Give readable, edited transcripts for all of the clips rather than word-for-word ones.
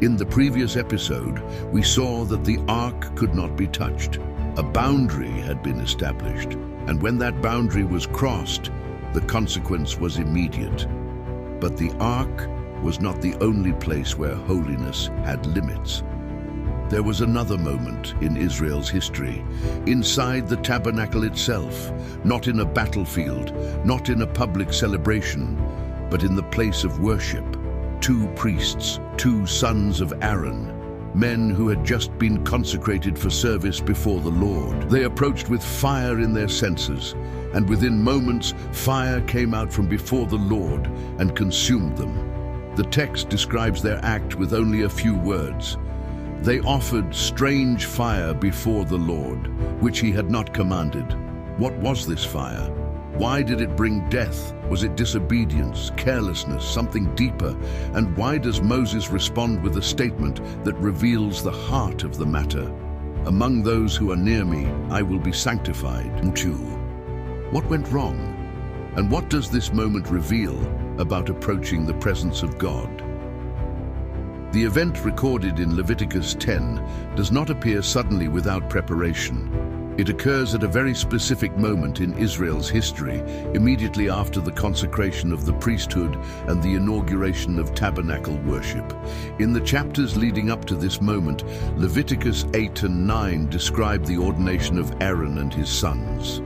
In the previous episode, we saw that the ark could not be touched. A boundary had been established, and when that boundary was crossed, the consequence was immediate. But the ark was not the only place where holiness had limits. There was another moment in Israel's history, inside the tabernacle itself, not in a battlefield, not in a public celebration, but in the place of worship. Two priests, two sons of Aaron, men who had just been consecrated for service before the Lord. They approached with fire in their censers, and within moments fire came out from before the Lord and consumed them. The text describes their act with only a few words. They offered strange fire before the Lord, which he had not commanded. What was this fire? Why did it bring death? Was it disobedience, carelessness, something deeper? And why does Moses respond with a statement that reveals the heart of the matter? Among those who are near me, I will be sanctified. Too. What went wrong? And what does this moment reveal about approaching the presence of God? The event recorded in Leviticus 10 does not appear suddenly without preparation. It occurs at a very specific moment in Israel's history, immediately after the consecration of the priesthood and the inauguration of tabernacle worship. In the chapters leading up to this moment, Leviticus 8 and 9 describe the ordination of Aaron and his sons.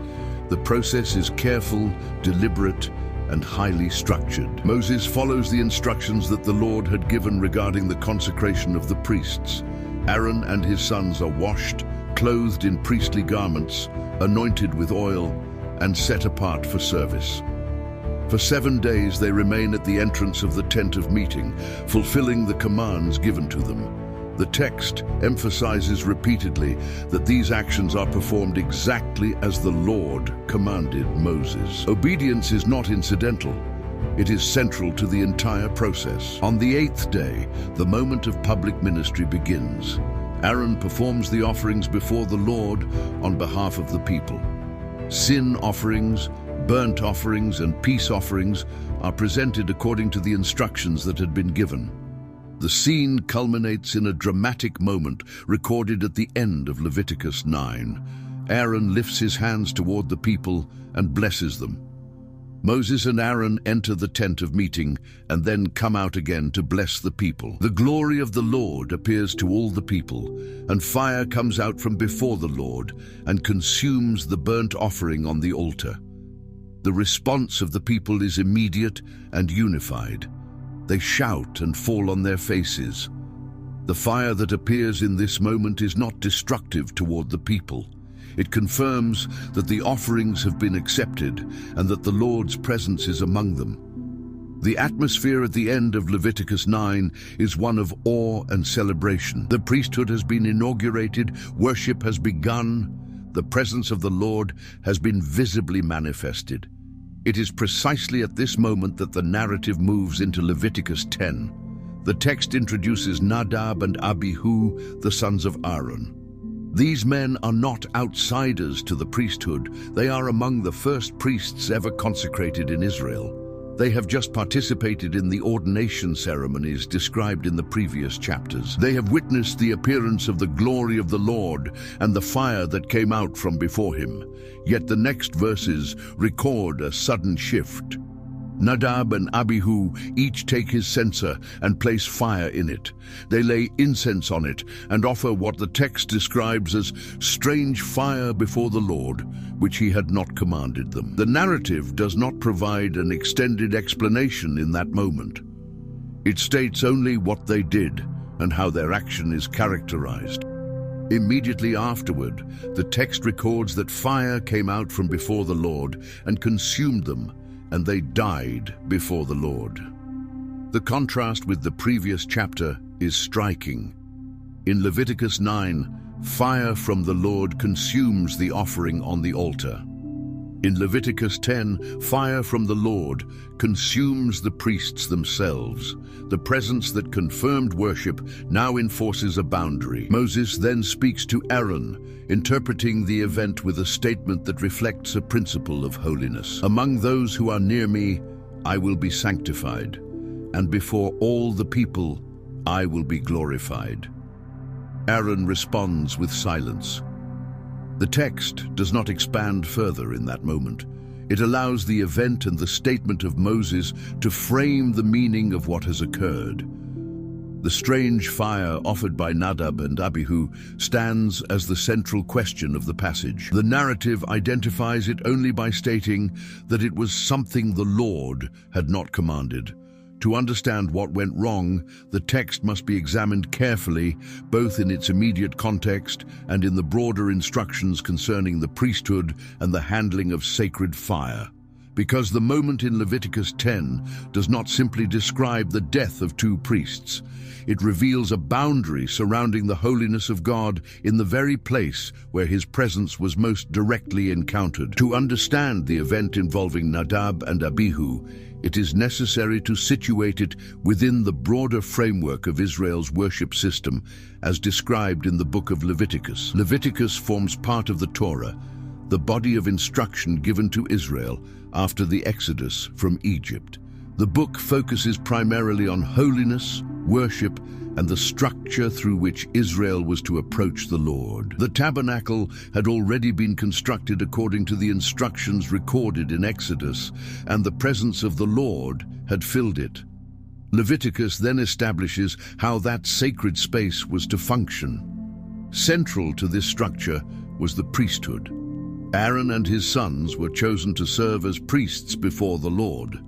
The process is careful, deliberate, and highly structured. Moses follows the instructions that the Lord had given regarding the consecration of the priests. Aaron and his sons are washed, clothed in priestly garments, anointed with oil, and set apart for service. For 7 days they remain at the entrance of the tent of meeting, fulfilling the commands given to them. The text emphasizes repeatedly that these actions are performed exactly as the Lord commanded Moses. Obedience is not incidental. It is central to the entire process. On the 8th day, the moment of public ministry begins. Aaron performs the offerings before the Lord on behalf of the people. Sin offerings, burnt offerings, and peace offerings are presented according to the instructions that had been given. The scene culminates in a dramatic moment recorded at the end of Leviticus 9. Aaron lifts his hands toward the people and blesses them. Moses and Aaron enter the tent of meeting and then come out again to bless the people. The glory of the Lord appears to all the people, and fire comes out from before the Lord and consumes the burnt offering on the altar. The response of the people is immediate and unified. They shout and fall on their faces. The fire that appears in this moment is not destructive toward the people. It confirms that the offerings have been accepted and that the Lord's presence is among them. The atmosphere at the end of Leviticus 9 is one of awe and celebration. The priesthood has been inaugurated, worship has begun, the presence of the Lord has been visibly manifested. It is precisely at this moment that the narrative moves into Leviticus 10. The text introduces Nadab and Abihu, the sons of Aaron. These men are not outsiders to the priesthood. They are among the first priests ever consecrated in Israel. They have just participated in the ordination ceremonies described in the previous chapters. They have witnessed the appearance of the glory of the Lord and the fire that came out from before him. Yet the next verses record a sudden shift. Nadab and Abihu each take his censer and place fire in it. They lay incense on it and offer what the text describes as strange fire before the Lord, which he had not commanded them. The narrative does not provide an extended explanation in that moment. It states only what they did and how their action is characterized. Immediately afterward, the text records that fire came out from before the Lord and consumed them, and they died before the Lord. The contrast with the previous chapter is striking. In Leviticus 9, fire from the Lord consumes the offering on the altar. In Leviticus 10, fire from the Lord consumes the priests themselves. The presence that confirmed worship now enforces a boundary. Moses then speaks to Aaron, interpreting the event with a statement that reflects a principle of holiness. Among those who are near me, I will be sanctified, and before all the people, I will be glorified. Aaron responds with silence. The text does not expand further in that moment. It allows the event and the statement of Moses to frame the meaning of what has occurred. The strange fire offered by Nadab and Abihu stands as the central question of the passage. The narrative identifies it only by stating that it was something the Lord had not commanded. To understand what went wrong, the text must be examined carefully, both in its immediate context and in the broader instructions concerning the priesthood and the handling of sacred fire. Because the moment in Leviticus 10 does not simply describe the death of two priests, it reveals a boundary surrounding the holiness of God in the very place where his presence was most directly encountered. To understand the event involving Nadab and Abihu, it is necessary to situate it within the broader framework of Israel's worship system, as described in the book of Leviticus. Leviticus forms part of the Torah, the body of instruction given to Israel after the Exodus from Egypt. The book focuses primarily on holiness, worship, and the structure through which Israel was to approach the Lord. The tabernacle had already been constructed according to the instructions recorded in Exodus, and the presence of the Lord had filled it. Leviticus then establishes how that sacred space was to function. Central to this structure was the priesthood. Aaron and his sons were chosen to serve as priests before the Lord.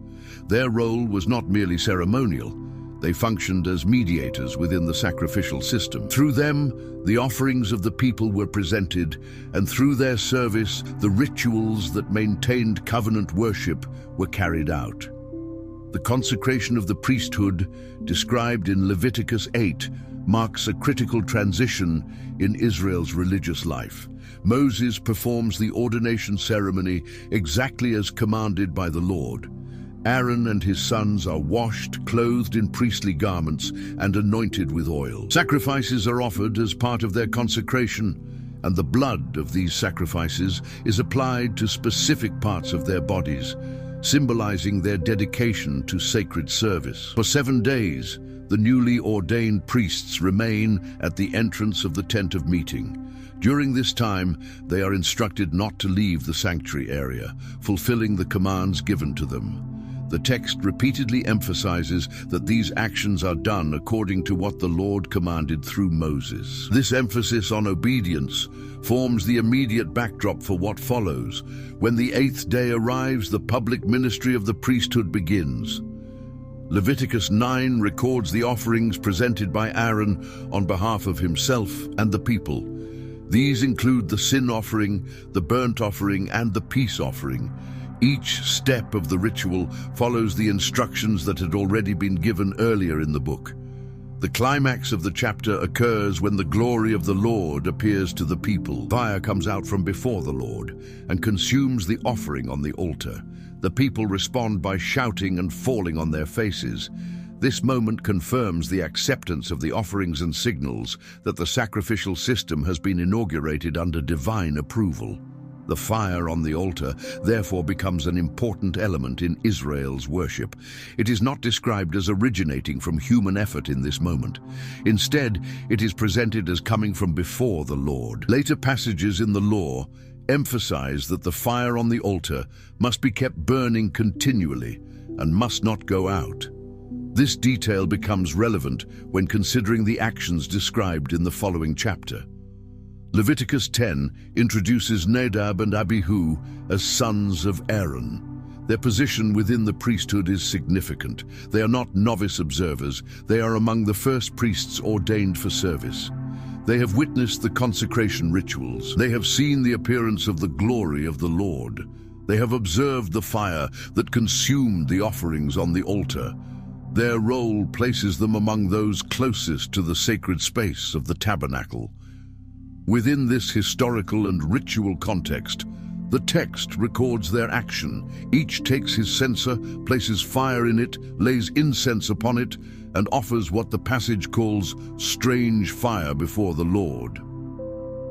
Their role was not merely ceremonial. They functioned as mediators within the sacrificial system. Through them, the offerings of the people were presented, and through their service, the rituals that maintained covenant worship were carried out. The consecration of the priesthood, described in Leviticus 8, marks a critical transition in Israel's religious life. Moses performs the ordination ceremony exactly as commanded by the Lord. Aaron and his sons are washed, clothed in priestly garments, and anointed with oil. Sacrifices are offered as part of their consecration, and the blood of these sacrifices is applied to specific parts of their bodies, symbolizing their dedication to sacred service. For 7 days, the newly ordained priests remain at the entrance of the tent of meeting. During this time, they are instructed not to leave the sanctuary area, fulfilling the commands given to them. The text repeatedly emphasizes that these actions are done according to what the Lord commanded through Moses. This emphasis on obedience forms the immediate backdrop for what follows. When the 8th day arrives, the public ministry of the priesthood begins. Leviticus 9 records the offerings presented by Aaron on behalf of himself and the people. These include the sin offering, the burnt offering, and the peace offering. Each step of the ritual follows the instructions that had already been given earlier in the book. The climax of the chapter occurs when the glory of the Lord appears to the people. Fire comes out from before the Lord and consumes the offering on the altar. The people respond by shouting and falling on their faces. This moment confirms the acceptance of the offerings and signals that the sacrificial system has been inaugurated under divine approval. The fire on the altar therefore becomes an important element in Israel's worship. It is not described as originating from human effort in this moment. Instead, it is presented as coming from before the Lord. Later passages in the law emphasize that the fire on the altar must be kept burning continually and must not go out. This detail becomes relevant when considering the actions described in the following chapter. Leviticus 10 introduces Nadab and Abihu as sons of Aaron. Their position within the priesthood is significant. They are not novice observers. They are among the first priests ordained for service. They have witnessed the consecration rituals. They have seen the appearance of the glory of the Lord. They have observed the fire that consumed the offerings on the altar. Their role places them among those closest to the sacred space of the tabernacle. Within this historical and ritual context, the text records their action. Each takes his censer, places fire in it, lays incense upon it, and offers what the passage calls strange fire before the Lord.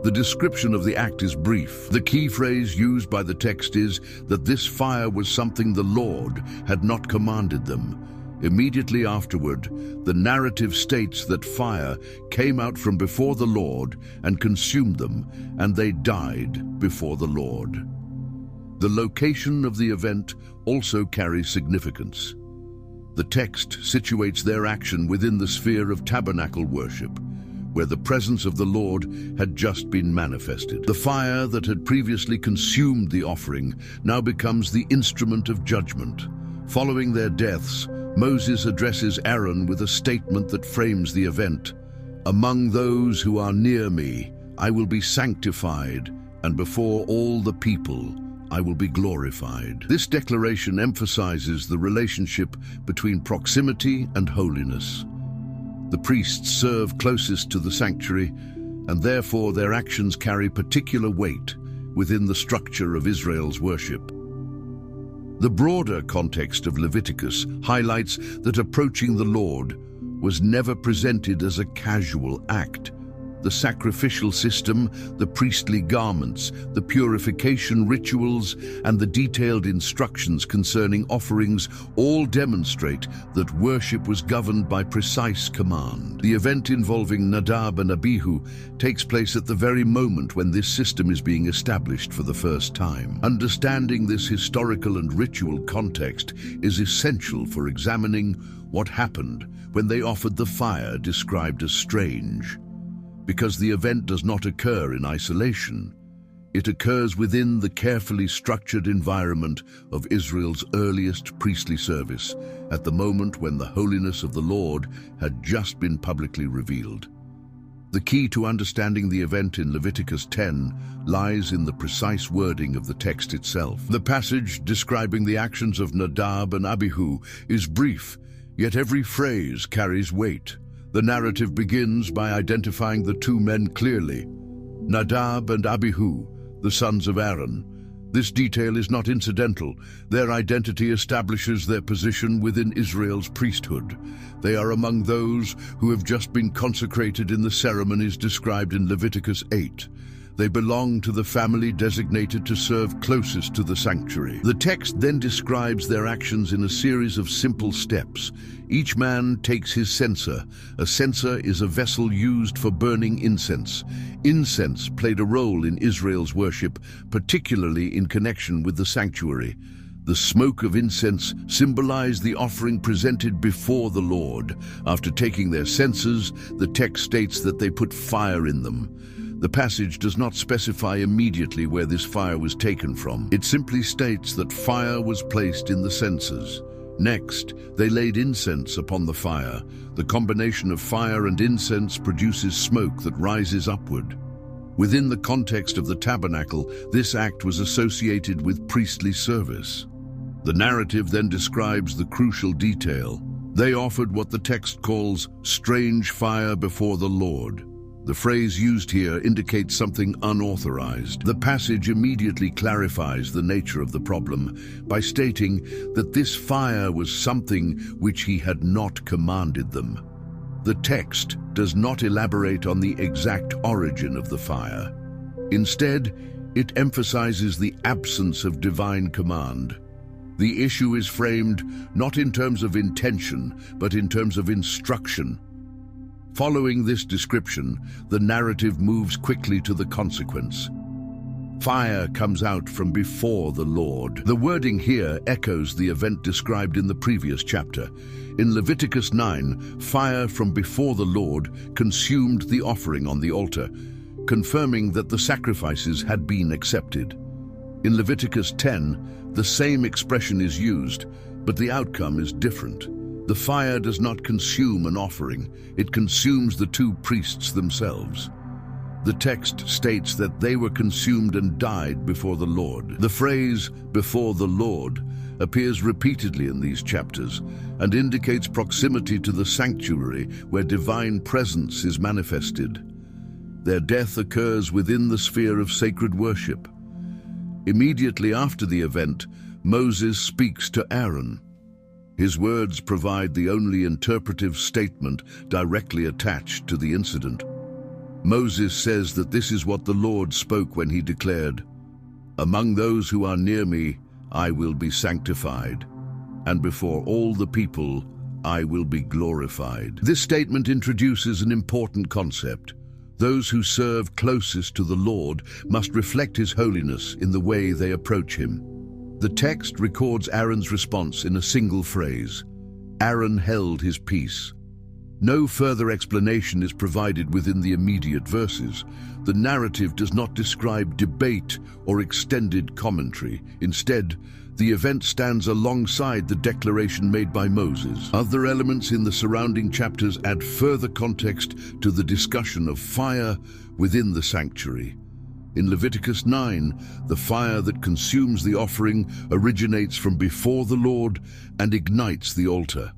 The description of the act is brief. The key phrase used by the text is that this fire was something the Lord had not commanded them. Immediately afterward, the narrative states that fire came out from before the Lord and consumed them, and they died before the Lord. The location of the event also carries significance. The text situates their action within the sphere of tabernacle worship, where the presence of the Lord had just been manifested. The fire that had previously consumed the offering now becomes the instrument of judgment. Following their deaths, Moses addresses Aaron with a statement that frames the event. "Among those who are near me, I will be sanctified, and before all the people, I will be glorified." This declaration emphasizes the relationship between proximity and holiness. The priests serve closest to the sanctuary, and therefore their actions carry particular weight within the structure of Israel's worship. The broader context of Leviticus highlights that approaching the Lord was never presented as a casual act. The sacrificial system, the priestly garments, the purification rituals, and the detailed instructions concerning offerings all demonstrate that worship was governed by precise command. The event involving Nadab and Abihu takes place at the very moment when this system is being established for the first time. Understanding this historical and ritual context is essential for examining what happened when they offered the fire described as strange. Because the event does not occur in isolation, it occurs within the carefully structured environment of Israel's earliest priestly service, at the moment when the holiness of the Lord had just been publicly revealed. The key to understanding the event in Leviticus 10 lies in the precise wording of the text itself. The passage describing the actions of Nadab and Abihu is brief, yet every phrase carries weight. The narrative begins by identifying the two men clearly: Nadab and Abihu, the sons of Aaron. This detail is not incidental. Their identity establishes their position within Israel's priesthood. They are among those who have just been consecrated in the ceremonies described in Leviticus 8. They belong to the family designated to serve closest to the sanctuary. The text then describes their actions in a series of simple steps. Each man takes his censer. A censer is a vessel used for burning incense. Incense played a role in Israel's worship, particularly in connection with the sanctuary. The smoke of incense symbolized the offering presented before the Lord. After taking their censers, the text states that they put fire in them. The passage does not specify immediately where this fire was taken from. It simply states that fire was placed in the censers. Next, they laid incense upon the fire. The combination of fire and incense produces smoke that rises upward. Within the context of the tabernacle, this act was associated with priestly service. The narrative then describes the crucial detail. They offered what the text calls strange fire before the Lord. The phrase used here indicates something unauthorized. The passage immediately clarifies the nature of the problem by stating that this fire was something which he had not commanded them. The text does not elaborate on the exact origin of the fire. Instead, it emphasizes the absence of divine command. The issue is framed not in terms of intention, but in terms of instruction. Following this description, the narrative moves quickly to the consequence. Fire comes out from before the Lord. The wording here echoes the event described in the previous chapter. In Leviticus 9, fire from before the Lord consumed the offering on the altar, confirming that the sacrifices had been accepted. In Leviticus 10, the same expression is used, but the outcome is different. The fire does not consume an offering, it consumes the two priests themselves. The text states that they were consumed and died before the Lord. The phrase, "before the Lord," appears repeatedly in these chapters and indicates proximity to the sanctuary where divine presence is manifested. Their death occurs within the sphere of sacred worship. Immediately after the event, Moses speaks to Aaron. His words provide the only interpretive statement directly attached to the incident. Moses says that this is what the Lord spoke when he declared, "Among those who are near me, I will be sanctified, and before all the people, I will be glorified. This statement introduces an important concept. Those who serve closest to the Lord must reflect His holiness in the way they approach Him. The text records Aaron's response in a single phrase. Aaron held his peace. No further explanation is provided within the immediate verses. The narrative does not describe debate or extended commentary. Instead, the event stands alongside the declaration made by Moses. Other elements in the surrounding chapters add further context to the discussion of fire within the sanctuary. In Leviticus 9, the fire that consumes the offering originates from before the Lord and ignites the altar.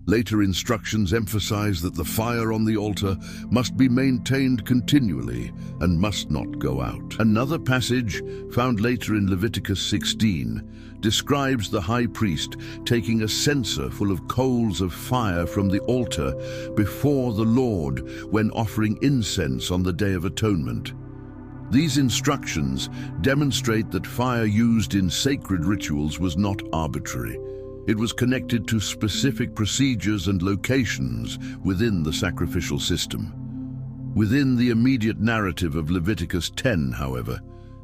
Later instructions emphasize that the fire on the altar must be maintained continually and must not go out. Another passage, found later in Leviticus 16, describes the high priest taking a censer full of coals of fire from the altar before the Lord when offering incense on the Day of Atonement. These instructions demonstrate that fire used in sacred rituals was not arbitrary. It was connected to specific procedures and locations within the sacrificial system. Within the immediate narrative of Leviticus 10, however,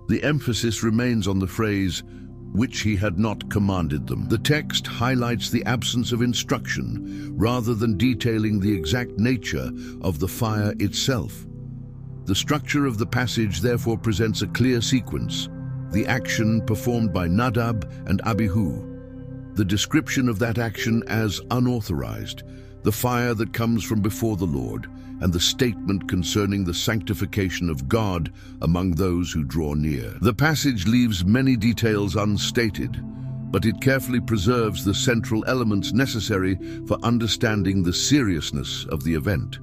the emphasis remains on the phrase, which he had not commanded them. The text highlights the absence of instruction rather than detailing the exact nature of the fire itself. The structure of the passage therefore presents a clear sequence: the action performed by Nadab and Abihu, the description of that action as unauthorized, the fire that comes from before the Lord, and the statement concerning the sanctification of God among those who draw near. The passage leaves many details unstated, but it carefully preserves the central elements necessary for understanding the seriousness of the event.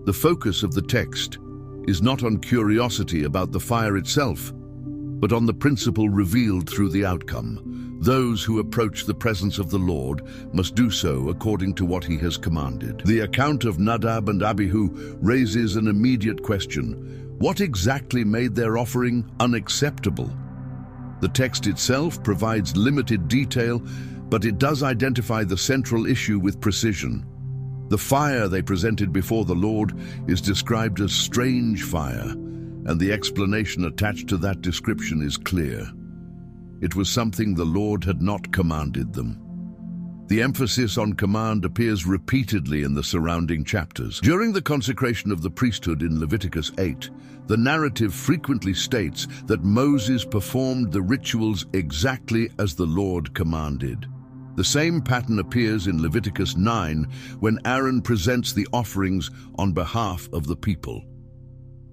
The focus of the text is not on curiosity about the fire itself, but on the principle revealed through the outcome. Those who approach the presence of the Lord must do so according to what He has commanded. The account of Nadab and Abihu raises an immediate question. What exactly made their offering unacceptable? The text itself provides limited detail, but it does identify the central issue with precision. The fire they presented before the Lord is described as strange fire, and the explanation attached to that description is clear. It was something the Lord had not commanded them. The emphasis on command appears repeatedly in the surrounding chapters. During the consecration of the priesthood in Leviticus 8, the narrative frequently states that Moses performed the rituals exactly as the Lord commanded. The same pattern appears in Leviticus 9 when Aaron presents the offerings on behalf of the people.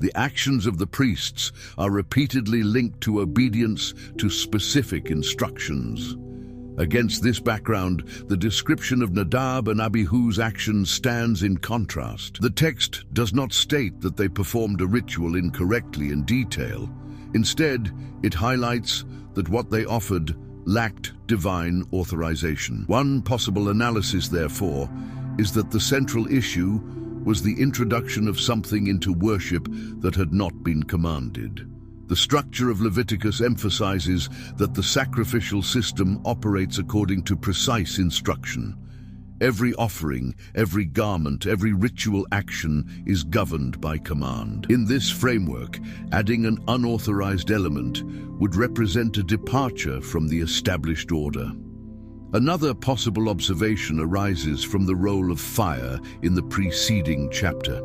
The actions of the priests are repeatedly linked to obedience to specific instructions. Against this background, the description of Nadab and Abihu's actions stands in contrast. The text does not state that they performed a ritual incorrectly in detail. Instead, it highlights that what they offered lacked divine authorization. One possible analysis, therefore, is that the central issue was the introduction of something into worship that had not been commanded. The structure of Leviticus emphasizes that the sacrificial system operates according to precise instruction. Every offering, every garment, every ritual action is governed by command. In this framework, adding an unauthorized element would represent a departure from the established order. Another possible observation arises from the role of fire in the preceding chapter.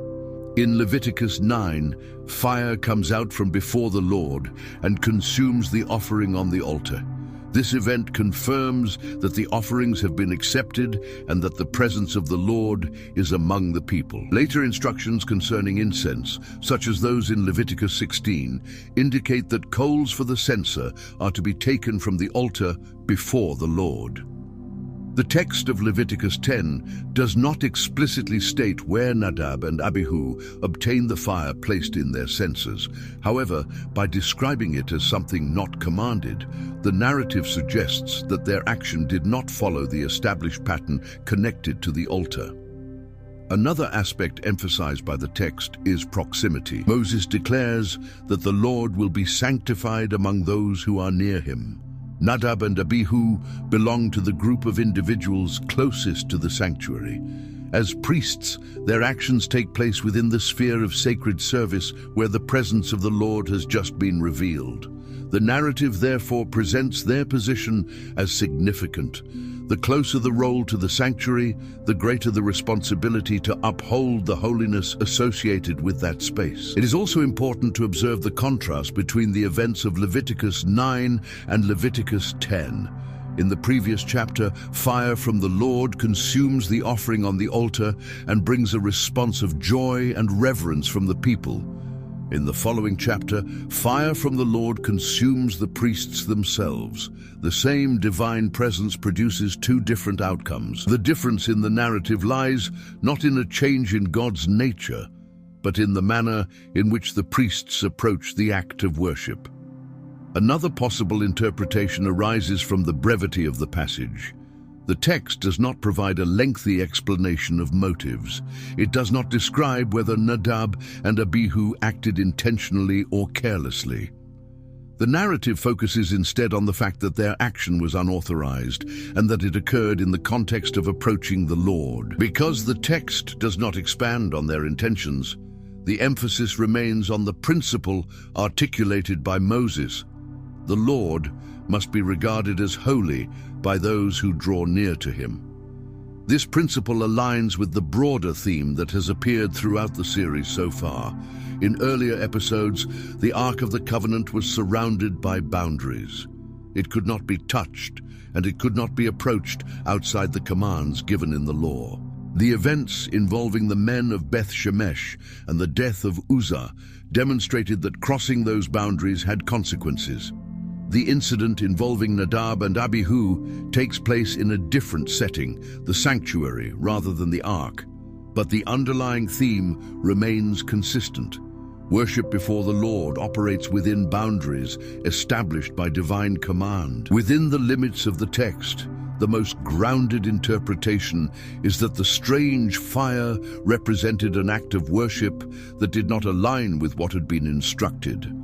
In Leviticus 9, fire comes out from before the Lord and consumes the offering on the altar. This event confirms that the offerings have been accepted and that the presence of the Lord is among the people. Later instructions concerning incense, such as those in Leviticus 16, indicate that coals for the censer are to be taken from the altar before the Lord. The text of Leviticus 10 does not explicitly state where Nadab and Abihu obtained the fire placed in their censers. However, by describing it as something not commanded, the narrative suggests that their action did not follow the established pattern connected to the altar. Another aspect emphasized by the text is proximity. Moses declares that the Lord will be sanctified among those who are near him. Nadab and Abihu belong to the group of individuals closest to the sanctuary. As priests, their actions take place within the sphere of sacred service where the presence of the Lord has just been revealed. The narrative therefore presents their position as significant. The closer the role to the sanctuary, the greater the responsibility to uphold the holiness associated with that space. It is also important to observe the contrast between the events of Leviticus 9 and Leviticus 10. In the previous chapter, fire from the Lord consumes the offering on the altar and brings a response of joy and reverence from the people. In the following chapter, fire from the Lord consumes the priests themselves. The same divine presence produces two different outcomes. The difference in the narrative lies not in a change in God's nature, but in the manner in which the priests approach the act of worship. Another possible interpretation arises from the brevity of the passage. The text does not provide a lengthy explanation of motives. It does not describe whether Nadab and Abihu acted intentionally or carelessly. The narrative focuses instead on the fact that their action was unauthorized and that it occurred in the context of approaching the Lord. Because the text does not expand on their intentions, the emphasis remains on the principle articulated by Moses. The Lord must be regarded as holy by those who draw near to him. This principle aligns with the broader theme that has appeared throughout the series so far. In earlier episodes, the Ark of the Covenant was surrounded by boundaries. It could not be touched, and it could not be approached outside the commands given in the law. The events involving the men of Beth Shemesh and the death of Uzzah demonstrated that crossing those boundaries had consequences. The incident involving Nadab and Abihu takes place in a different setting, the sanctuary rather than the ark. But the underlying theme remains consistent. Worship before the Lord operates within boundaries established by divine command. Within the limits of the text, the most grounded interpretation is that the strange fire represented an act of worship that did not align with what had been instructed.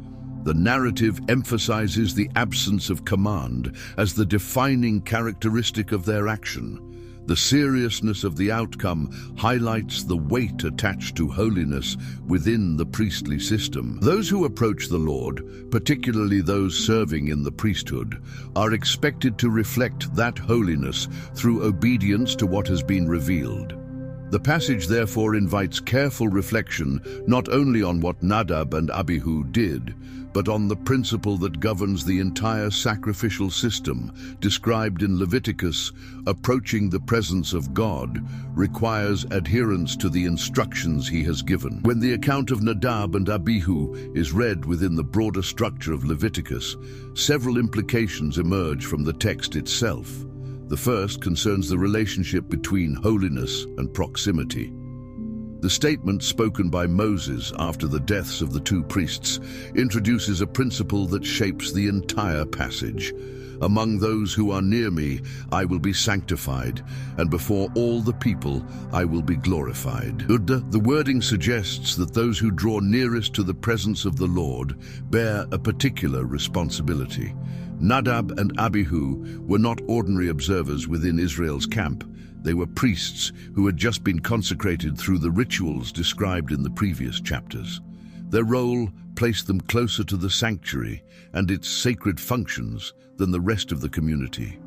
The narrative emphasizes the absence of command as the defining characteristic of their action. The seriousness of the outcome highlights the weight attached to holiness within the priestly system. Those who approach the Lord, particularly those serving in the priesthood, are expected to reflect that holiness through obedience to what has been revealed. The passage therefore invites careful reflection not only on what Nadab and Abihu did, but on the principle that governs the entire sacrificial system described in Leviticus. Approaching the presence of God requires adherence to the instructions he has given. When the account of Nadab and Abihu is read within the broader structure of Leviticus, several implications emerge from the text itself. The first concerns the relationship between holiness and proximity. The statement spoken by Moses after the deaths of the two priests introduces a principle that shapes the entire passage. Among those who are near me, I will be sanctified, and before all the people, I will be glorified. The wording suggests that those who draw nearest to the presence of the Lord bear a particular responsibility. Nadab and Abihu were not ordinary observers within Israel's camp. They were priests who had just been consecrated through the rituals described in the previous chapters. Their role placed them closer to the sanctuary and its sacred functions than the rest of the community.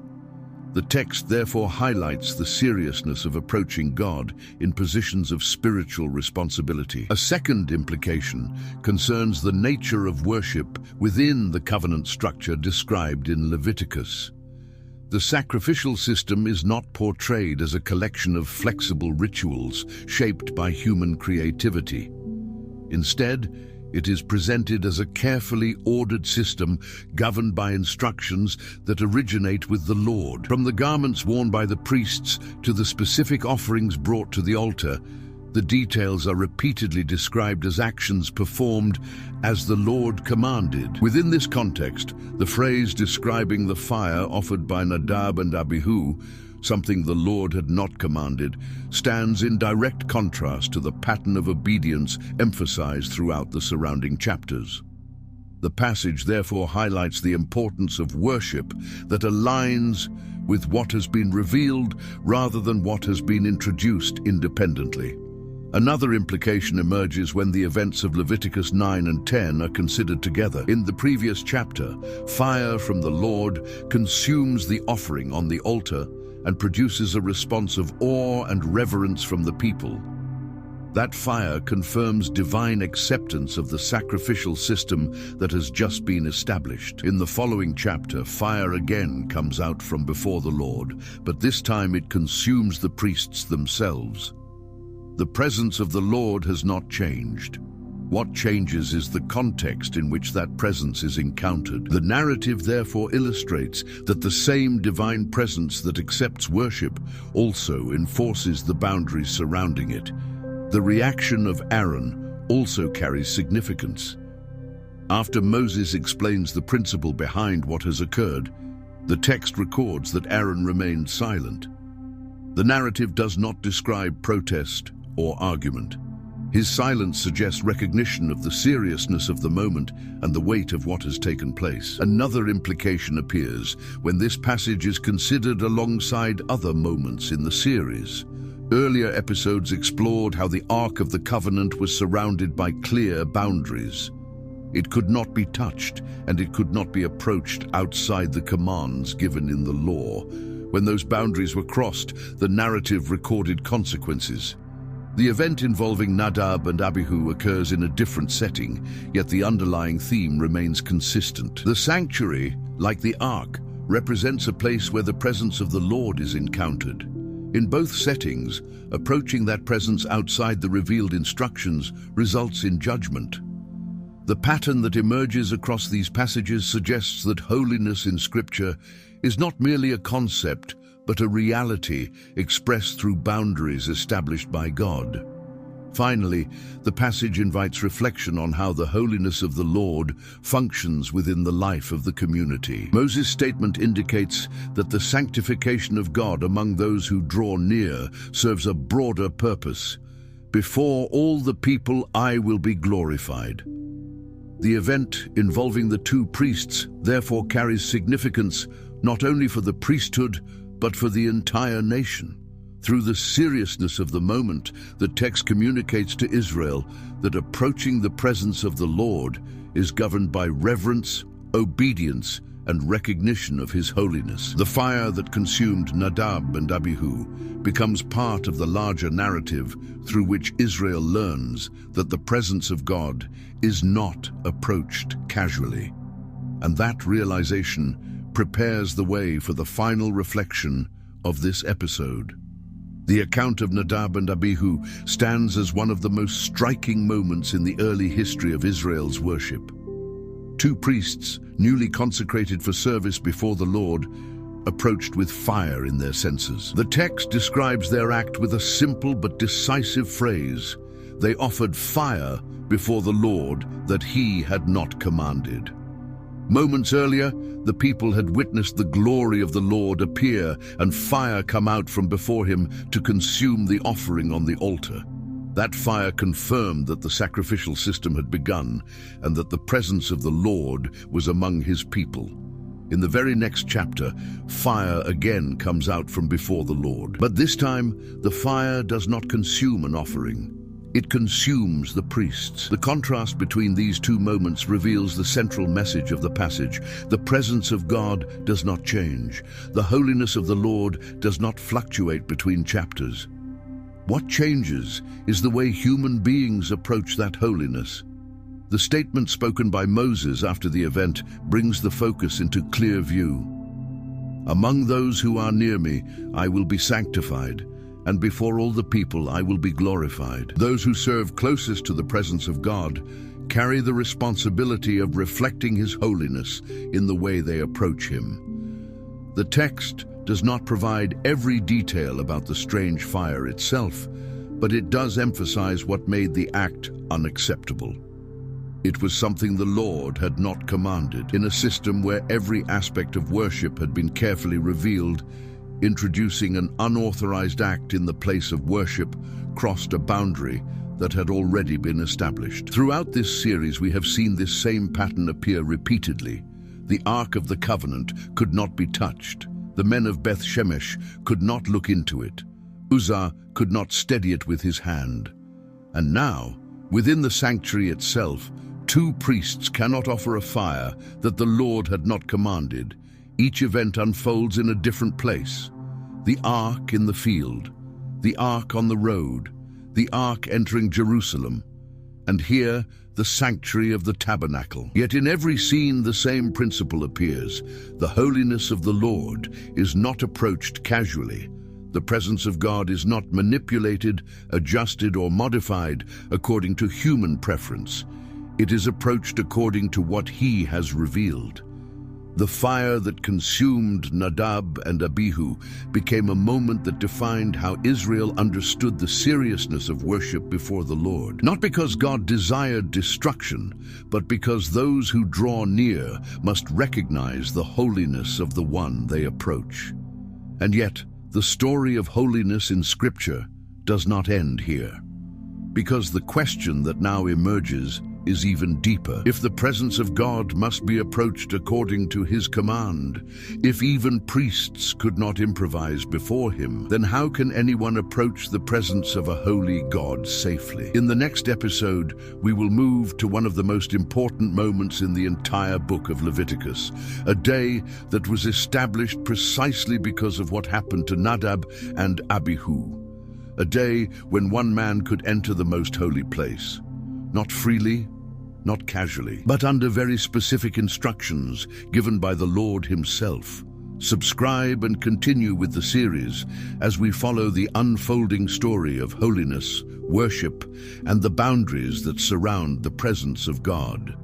The text therefore highlights the seriousness of approaching God in positions of spiritual responsibility. A second implication concerns the nature of worship within the covenant structure described in Leviticus. The sacrificial system is not portrayed as a collection of flexible rituals shaped by human creativity. Instead, it is presented as a carefully ordered system governed by instructions that originate with the Lord. From the garments worn by the priests to the specific offerings brought to the altar, the details are repeatedly described as actions performed as the Lord commanded. Within this context, the phrase describing the fire offered by Nadab and Abihu, something the Lord had not commanded, stands in direct contrast to the pattern of obedience emphasized throughout the surrounding chapters. The passage therefore highlights the importance of worship that aligns with what has been revealed rather than what has been introduced independently. Another implication emerges when the events of Leviticus 9 and 10 are considered together. In the previous chapter, fire from the Lord consumes the offering on the altar and produces a response of awe and reverence from the people. That fire confirms divine acceptance of the sacrificial system that has just been established. In the following chapter, fire again comes out from before the Lord, but this time it consumes the priests themselves. The presence of the Lord has not changed. What changes is the context in which that presence is encountered. The narrative therefore illustrates that the same divine presence that accepts worship also enforces the boundaries surrounding it. The reaction of Aaron also carries significance. After Moses explains the principle behind what has occurred, the text records that Aaron remained silent. The narrative does not describe protest or argument. His silence suggests recognition of the seriousness of the moment and the weight of what has taken place. Another implication appears when this passage is considered alongside other moments in the series. Earlier episodes explored how the Ark of the Covenant was surrounded by clear boundaries. It could not be touched, and it could not be approached outside the commands given in the law. When those boundaries were crossed, the narrative recorded consequences. The event involving Nadab and Abihu occurs in a different setting, yet the underlying theme remains consistent. The sanctuary, like the Ark, represents a place where the presence of the Lord is encountered. In both settings, approaching that presence outside the revealed instructions results in judgment. The pattern that emerges across these passages suggests that holiness in Scripture is not merely a concept, but a reality expressed through boundaries established by God. Finally, the passage invites reflection on how the holiness of the Lord functions within the life of the community. Moses' statement indicates that the sanctification of God among those who draw near serves a broader purpose. Before all the people, I will be glorified. The event involving the two priests therefore carries significance not only for the priesthood, but for the entire nation. Through the seriousness of the moment, the text communicates to Israel that approaching the presence of the Lord is governed by reverence, obedience, and recognition of His holiness. The fire that consumed Nadab and Abihu becomes part of the larger narrative through which Israel learns that the presence of God is not approached casually. And that realization prepares the way for the final reflection of this episode. The account of Nadab and Abihu stands as one of the most striking moments in the early history of Israel's worship. Two priests, newly consecrated for service before the Lord, approached with fire in their censers. The text describes their act with a simple but decisive phrase: they offered fire before the Lord that He had not commanded. Moments earlier, the people had witnessed the glory of the Lord appear and fire come out from before Him to consume the offering on the altar. That fire confirmed that the sacrificial system had begun and that the presence of the Lord was among His people. In the very next chapter, fire again comes out from before the Lord. But this time, the fire does not consume an offering. It consumes the priests. The contrast between these two moments reveals the central message of the passage. The presence of God does not change. The holiness of the Lord does not fluctuate between chapters. What changes is the way human beings approach that holiness. The statement spoken by Moses after the event brings the focus into clear view. Among those who are near me, I will be sanctified, and before all the people I will be glorified. Those who serve closest to the presence of God carry the responsibility of reflecting His holiness in the way they approach Him. The text does not provide every detail about the strange fire itself, but it does emphasize what made the act unacceptable. It was something the Lord had not commanded. In a system where every aspect of worship had been carefully revealed, introducing an unauthorized act in the place of worship crossed a boundary that had already been established. Throughout this series, we have seen this same pattern appear repeatedly. The Ark of the Covenant could not be touched. The men of Beth Shemesh could not look into it. Uzzah could not steady it with his hand. And now, within the sanctuary itself, 2 priests cannot offer a fire that the Lord had not commanded. Each event unfolds in a different place. The Ark in the field, the Ark on the road, the Ark entering Jerusalem, and here the sanctuary of the tabernacle. Yet in every scene the same principle appears. The holiness of the Lord is not approached casually. The presence of God is not manipulated, adjusted, or modified according to human preference. It is approached according to what He has revealed. The fire that consumed Nadab and Abihu became a moment that defined how Israel understood the seriousness of worship before the Lord. Not because God desired destruction, but because those who draw near must recognize the holiness of the one they approach. And yet, the story of holiness in Scripture does not end here, because the question that now emerges is even deeper. If the presence of God must be approached according to His command, if even priests could not improvise before Him, then how can anyone approach the presence of a holy God safely? In the next episode, we will move to one of the most important moments in the entire book of Leviticus, a day that was established precisely because of what happened to Nadab and Abihu, a day when one man could enter the most holy place, not freely, not casually, but under very specific instructions given by the Lord Himself. Subscribe and continue with the series as we follow the unfolding story of holiness, worship, and the boundaries that surround the presence of God.